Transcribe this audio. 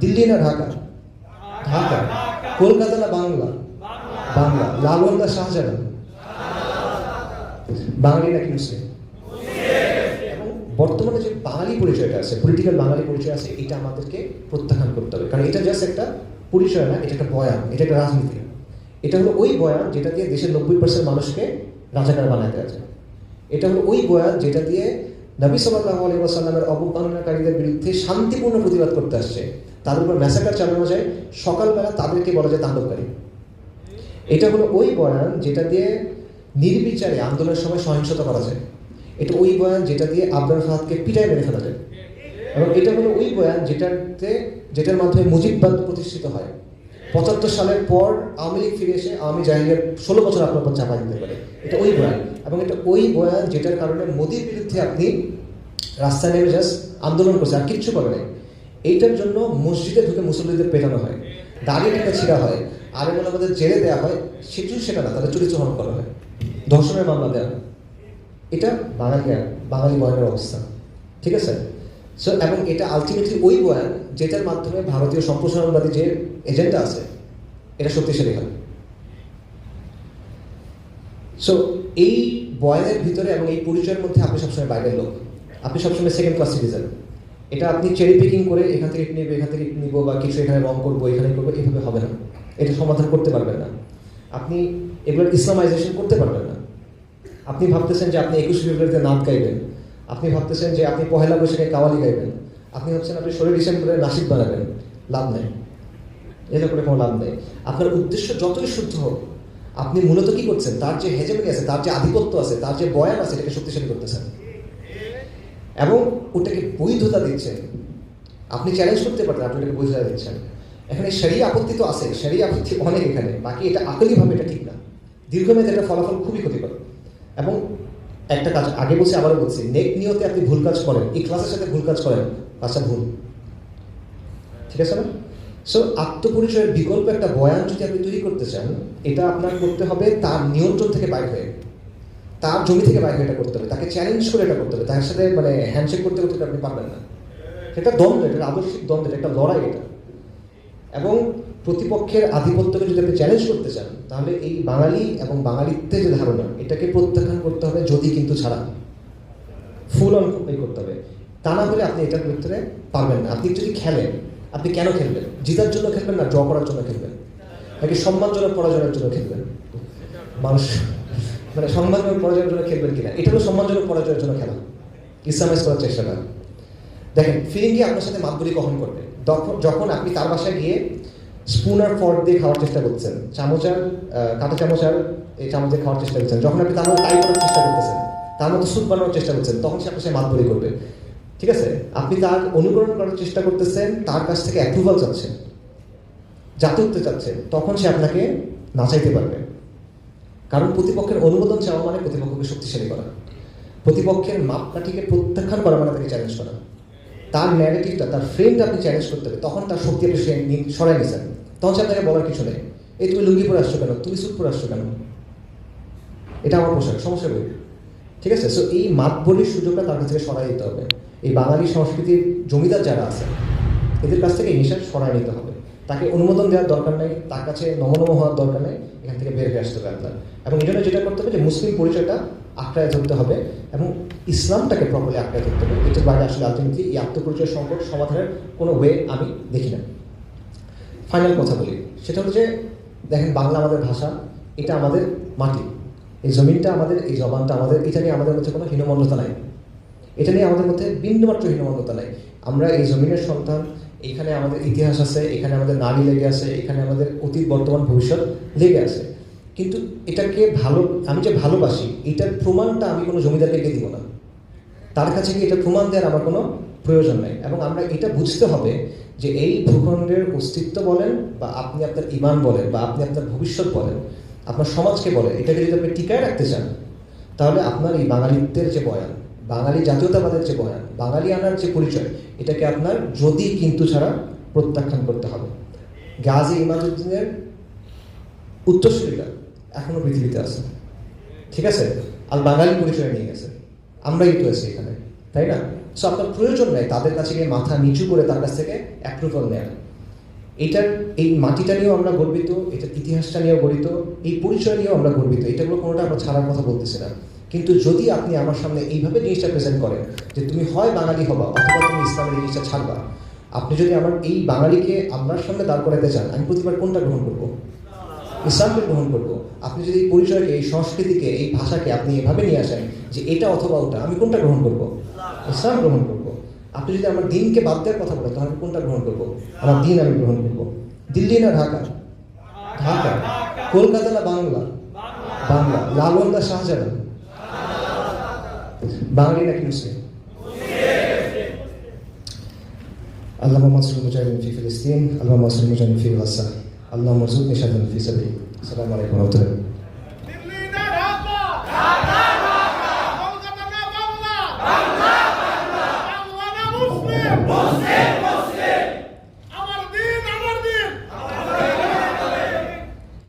দিল্লি না ঢাকা? ঢাকা। কলকাতা না বাংলা? বাংলা। লালন না শাহজাহান? বাঙালি নাকি মুসলিম? এবং বর্তমানে যে বাঙালি পরিচয়টা আছে, পলিটিক্যাল বাঙালি পরিচয় আছে, এটা আমাদেরকে প্রত্যাখ্যান করতে হবে। কারণ এটা জাস্ট একটা পরিচয় না, এটা একটা বয়ান, এটা একটা রাজনীতি। এটা হলো ওই বয়ান যেটা দিয়ে দেশের 90% মানুষকে রাজাকার বানাতে আছে। এটা হলো ওই বয়ান যেটা দিয়ে নবী সাল্লাল্লাহু আলাইহি ওয়াসাল্লামের অবমাননাকারীদের বিরুদ্ধে শান্তিপূর্ণ প্রতিবাদ করতে আসছে, তাদের উপর ম্যাসাকার চালানো যায়, সকালবেলা তাদেরকে বলা যায় তাণ্ডবকারী। এটা হলো ওই বয়ান যেটা দিয়ে নির্বিচারে আন্দোলনের সময় সহিংসতা করা যায়। এটা ওই বয়ান যেটা দিয়ে আবরার ফাহাদকে পিটায় মেরে ফেলা যায়। এবং এটা হলো ওই বয়ান যেটার মাধ্যমে মুজিববাদ প্রতিষ্ঠিত হয়। 75 সালের পর আওয়ামী লীগ ফিরে এসে আওয়ামী জাহিলিয়াত 16 বছর আপনার উপর চাপা দিতে পারে। এটা ওই বয়ান। এবং এটা ওই বয়ান যেটার কারণে মোদির বিরুদ্ধে আপনি রাস্তায় নেমে জাস্ট আন্দোলন করছে, আর কিচ্ছু করে নাই। এইটার জন্য মসজিদে ঢুকে মুসল্লিদের পেটানো হয়, দাঁড়িয়ে টেনে ছিঁড়া হয়, আর এমন আমাদের জেলে দেওয়া হয়। সেটা না, তাদের চরিত্র হরণ করা হয়, ধর্ষণের মামলা দেওয়া হয়। এটা বাঙালি বয়ানের অবস্থা, ঠিক আছে? সো এবং এটা আলটিমেটলি ওই বয়ান যেটার মাধ্যমে ভারতীয় সম্প্রসারণবাদী যে এজেন্ডা আছে এটা শক্তিশালী হয়। সো এই বয়ানের ভিতরে এবং এই পরিচয়ের মধ্যে আপনি সবসময় বাইরের লোক, আপনি সবসময় সেকেন্ড ক্লাস সিটিজেন। এটা আপনি চেরি পিকিং করে এখান থেকে একটু নিবো, এখান থেকে একটু নিবো, বা কিছু এখানে রং করবো, এখানে করবো, এইভাবে হবে না। এটা সমাধান করতে পারবেন না। আপনি এগুলোর ইসলামাইজেশন করতে পারবেন না। আপনি ভাবতেছেন যে আপনি 21 ফেব্রুয়ারিতে নাচ গাইবেন, আপনি ভাবতেছেন যে আপনি পহেলা বৈশাখে কাওয়ালি গাইবেন, আপনি ভাবছেন আপনি 16 ডিসেম্বরে নাসিক বানাবেন। লাভ নেই, এটা করে কোনো লাভ নেই। আপনার উদ্দেশ্য যতই শুদ্ধ হোক, আপনি মূলত কি করছেন, তার যে হেজেমনি আছে, তার যে আধিপত্য আছে, তার যে বয়ান আছে, এটাকে শক্তিশালী করতেছেন এবং ওটাকে বৈধতা দিচ্ছেন। আপনি চ্যালেঞ্জ করতে পারতেন, আপনি এটাকে বৈধতা দিচ্ছেন। এখানে শরিয়া আপত্তি তো আছে, শরিয়া আপত্তি অনেক এখানে, বাকি এটা আকলিভাবে এটা ঠিক না। দীর্ঘমেয়াদে এটা ফলাফল খুবই ক্ষতিকর। এবং একটা কাজ আগে বলছি, আবারও বলছি, নেক নিয়তে আপনি ভুল কাজ করেন, এই ক্লাসের সাথে ভুল কাজ করেন, আচ্ছা ভুল, ঠিক আছে না? সো আত্মপরিচয়ের বিকল্প একটা বয়ান যদি আপনি তৈরি করতে চান, এটা আপনার করতে হবে তার নিয়ন্ত্রণ থেকে বাইরে হয়ে, তার জমি থেকে বাইরে এটা করতে হবে, তাকে চ্যালেঞ্জ করে এটা করতে হবে। তার সাথে মানে হ্যান্ডশেক করতে করতে আপনি পারবেন না। এটা দ্বন্দ্ব, এটা আদর্শিক দ্বন্দ্ব, এটা একটা লড়াই এটা। এবং প্রতিপক্ষের আধিপত্যকে যদি আপনি চ্যালেঞ্জ করতে চান, তাহলে এই বাঙালি এবং বাঙালিত্বের যে ধারণা, এটাকে প্রত্যাখ্যান করতে হবে, যদি কিন্তু ছাড়া ফুল অন করতে হবে। তা না হলে আপনি এটার ভিতরে পারবেন না। আপনি যদি খেলেন, আপনি কেন খেলবেন? জিতার জন্য খেলবেন না ড্র করার জন্য খেলবেন, নাকি সম্মানজনক পরাজয়ের জন্য খেলবেন? মানুষ মানে সম্মানজনক পরাজয়ের জন্য খেলবেন কিনা, এটা হলো সম্মানজনক পরাজয়ের জন্য খেলা, ইসলামাইজ করার চেষ্টা করেন। দেখেন, ফিরিঙ্গি আপনার সাথে মাতবরি কখন করবে? যখন আপনি তার বাসায় গিয়ে স্পুন আর ফর্ক দিয়ে খাওয়ার চেষ্টা করছেন, কাঁটা চামচ আর এই চামচ দিয়ে খাওয়ার চেষ্টা করছেন, যখন আপনি তার মধ্যে টাই করার চেষ্টা করতেছেন, তার মধ্যে স্যুপ বানানোর চেষ্টা করছেন, তখন সে আপনার সাথে মাতবরি করবে, ঠিক আছে? আপনি তার অনুকরণ করার চেষ্টা করতেছেন, তার কাছ থেকে অ্যাপ্রুভাল চাচ্ছেন, জাতীয়ত্ব চাচ্ছেন, তখন সে আপনাকে নাচাইতে পারবে। কারণ প্রতিপক্ষের অনুমোদন চাওয়া মানে প্রতিপক্ষকে শক্তিশালী করা, প্রতিপক্ষের মাপকাঠিকে প্রত্যাখ্যান করা মানে তাকে চ্যালেঞ্জ করা। তার ন্যারেটিভটা, তার ফ্রেমটা আপনি চ্যালেঞ্জ করতে হবে, তখন তার শক্তি আপনি সরাই নিয়েছেন। তখন সে আপনাকে বলার কিছু নেই, এই তুমি লুঙ্গি পরে আসছো কেন, তুমি স্যুট পরে আসছো কেন, এটা আমার পোশাক, সমস্যা নেই, ঠিক আছে? সো এই মাতবরির সুযোগটা তার কাছ থেকে সরাই দিতে হবে। এই বাঙালি সংস্কৃতির জমিদার যারা আছে, এদের কাছ থেকে এই নেশা সরাই নিতে হবে। তাকে অনুমোদন দেওয়ার দরকার নেই, তার কাছে নমনম হওয়ার দরকার নেই, এখান থেকে বের হয়ে আসতে হবে আপনার। এবং এই জন্য যেটা করতে হবে যে মুসলিম পরিচয়টা আঁকড়ায় ধরতে হবে এবং ইসলামটাকে প্রপারলি আঁকড়ায় ধরতে হবে। এটার বাইরে আসলে আলটিমেটলি এই আত্মপরিচয় সংকট সমাধানের কোনো ওয়ে আমি দেখি না। ফাইনাল কথা বলি, সেটা হলো যে দেখেন, বাংলা আমাদের ভাষা, এটা আমাদের মাটি, এই জমিনটা আমাদের, এই জবানটা আমাদের, এটা নিয়ে আমাদের মধ্যে কোনো হীনমন্যতা নাই, এটা নিয়ে আমাদের মধ্যে বিন্দুমাত্র হীনমন্যতা নাই। আমরা এই জমিনের সন্তান, এখানে আমাদের ইতিহাস আছে, এখানে আমাদের নারী লেগে আছে, এখানে আমাদের অতীত বর্তমান ভবিষ্যৎ লেগে আছে। কিন্তু এটাকে আমি যে ভালোবাসি, এটার প্রমাণটা আমি কোনো জমিদারকে দিব না, তার কাছে গিয়ে এটা প্রমাণ দেওয়ার আমার কোনো প্রয়োজন নেই। এবং আমরা এটা বুঝতে হবে যে এই ভূখণ্ডের অস্তিত্ব বলেন, বা আপনি আপনার ইমান বলেন, বা আপনি আপনার ভবিষ্যৎ বলেন, আপনার সমাজকে বলেন, এটাকে যদি আপনি টিকায় রাখতে চান, তাহলে আপনার এই বাঙালিত্বের যে বয়ান, বাঙালি জাতীয়তাবাদের যে বয়ান, বাঙালি আনার যে পরিচয়, এটাকে আপনার যদি কিন্তু ছাড়া প্রত্যাখ্যান করতে হবে। গাজী ইমাদুদ্দিনের উত্তরসূরিরা এখনো পৃথিবীতে আছে, ঠিক আছে? আর বাঙালি পরিচয় নিয়ে গেছে, আমরাই তো আছি এখানে, তাই না? সো আপনার প্রয়োজন নেই তাদের কাছে গিয়ে মাথা নিচু করে তার কাছ থেকে অ্যাপ্রুভাল নেওয়া। এই মাটিটা নিয়েও আমরা গর্বিত, এটার ইতিহাসটা নিয়েও গর্বিত, এই পরিচয় নিয়েও আমরা গর্বিত, এটাগুলো কোনোটা আমরা ছাড়ার কথা বলতেছি না। কিন্তু যদি আপনি আমার সামনে এইভাবে জিনিসটা প্রেজেন্ট করেন যে তুমি হয় বাঙালি হবা অথবা তুমি ইসলামের এই জিনিসটা ছাড়বা, আপনি যদি আমার এই বাঙালিকে আপনার সামনে দাঁড় করাতে চান, আমি প্রতিবার কোনটা গ্রহণ করবো? ইসলামকে গ্রহণ করবো। আপনি যদি এই পরিচয়কে, এই সংস্কৃতিকে, এই ভাষাকে আপনি এভাবে নিয়ে আসেন যে এটা অথবা ওটা, আমি কোনটা গ্রহণ করবো? ইসলাম গ্রহণ করবো। আপনি যদি আমার দিনকে বাদ দেওয়ার কথা বলেন, তাহলে আমি কোনটা গ্রহণ করবো? আমার দিন আমি গ্রহণ করবো। দিল্লি না ঢাকা? ঢাকা। কলকাতা না বাংলা? বাংলা। লালন না শাহজাহান? বাঙালি নাকি মুসলিম? اللهم انصر المجاهدين في فلسطين، اللهم انصر المجاهدين في غزة، اللهم ارزقني شهادة في سبيلك. السلام عليكم ورحمة الله.